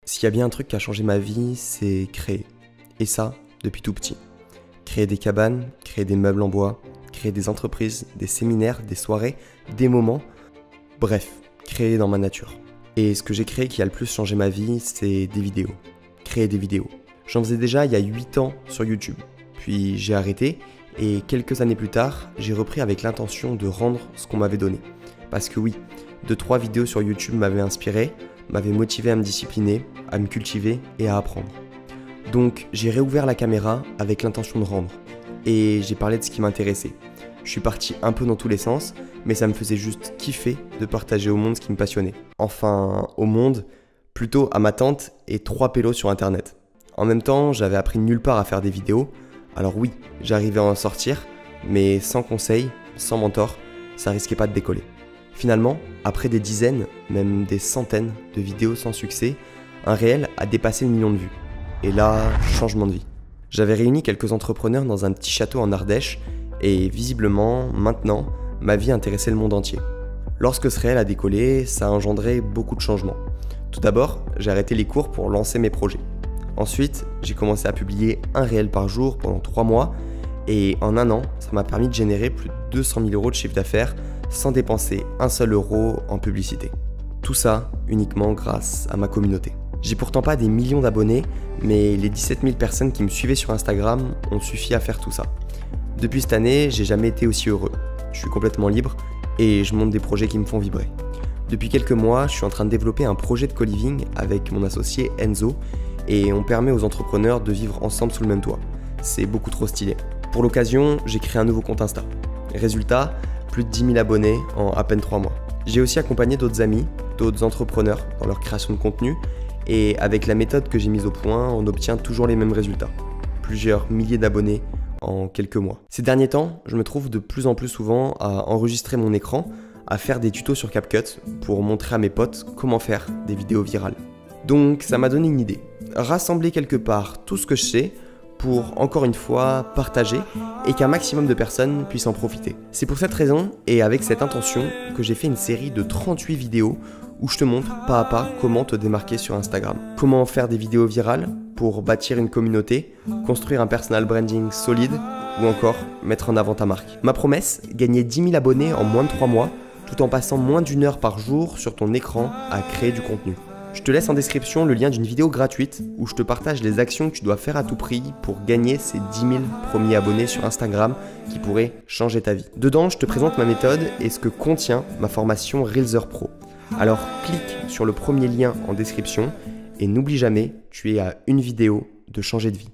S'il y a bien un truc qui a changé ma vie, c'est créer. Et ça, depuis tout petit. Créer des cabanes, créer des meubles en bois, créer des entreprises, des séminaires, des soirées, des moments. Bref, créer dans ma nature. Et ce que j'ai créé qui a le plus changé ma vie, c'est des vidéos. Créer des vidéos. J'en faisais déjà il y a 8 ans sur YouTube. Puis j'ai arrêté et quelques années plus tard, j'ai repris avec l'intention de rendre ce qu'on m'avait donné. Parce que oui, 2-3 vidéos sur YouTube m'avaient inspiré, m'avaient motivé à me discipliner, à me cultiver et à apprendre. Donc j'ai réouvert la caméra avec l'intention de rendre. Et j'ai parlé de ce qui m'intéressait. Je suis parti un peu dans tous les sens, mais ça me faisait juste kiffer de partager au monde ce qui me passionnait. Enfin, au monde, plutôt à ma tante et 3 pélos sur internet. En même temps, j'avais appris nulle part à faire des vidéos, alors oui, j'arrivais à en sortir, mais sans conseil, sans mentor, ça risquait pas de décoller. Finalement, après des dizaines, même des centaines de vidéos sans succès, un réel a dépassé le million de vues. Et là, changement de vie. J'avais réuni quelques entrepreneurs dans un petit château en Ardèche, et visiblement, maintenant, ma vie intéressait le monde entier. Lorsque ce réel a décollé, ça a engendré beaucoup de changements. Tout d'abord, j'ai arrêté les cours pour lancer mes projets. Ensuite, j'ai commencé à publier un réel par jour pendant 3 mois, et en un an, ça m'a permis de générer plus de 200 000 € de chiffre d'affaires sans dépenser un seul euro en publicité. Tout ça uniquement grâce à ma communauté. J'ai pourtant pas des millions d'abonnés, mais les 17 000 personnes qui me suivaient sur Instagram ont suffi à faire tout ça. Depuis cette année, j'ai jamais été aussi heureux. Je suis complètement libre et je monte des projets qui me font vibrer. Depuis quelques mois, je suis en train de développer un projet de co-living avec mon associé Enzo et on permet aux entrepreneurs de vivre ensemble sous le même toit. C'est beaucoup trop stylé. Pour l'occasion, j'ai créé un nouveau compte Insta. Résultat, plus de 10 000 abonnés en à peine 3 mois. J'ai aussi accompagné d'autres amis, d'autres entrepreneurs dans leur création de contenu et avec la méthode que j'ai mise au point, on obtient toujours les mêmes résultats. Plusieurs milliers d'abonnés en quelques mois. Ces derniers temps, je me trouve de plus en plus souvent à enregistrer mon écran, à faire des tutos sur CapCut pour montrer à mes potes comment faire des vidéos virales. Donc ça m'a donné une idée. Rassembler quelque part tout ce que je sais pour, encore une fois, partager et qu'un maximum de personnes puissent en profiter. C'est pour cette raison et avec cette intention que j'ai fait une série de 38 vidéos où je te montre pas à pas comment te démarquer sur Instagram. Comment faire des vidéos virales pour bâtir une communauté, construire un personal branding solide ou encore mettre en avant ta marque. Ma promesse, gagner 10 000 abonnés en moins de 3 mois tout en passant moins d'1 heure par jour sur ton écran à créer du contenu. Je te laisse en description le lien d'une vidéo gratuite où je te partage les actions que tu dois faire à tout prix pour gagner ces 10 000 premiers abonnés sur Instagram qui pourraient changer ta vie. Dedans, je te présente ma méthode et ce que contient ma formation Reelzer Pro. Alors clique sur le premier lien en description et n'oublie jamais, tu es à une vidéo de changer de vie.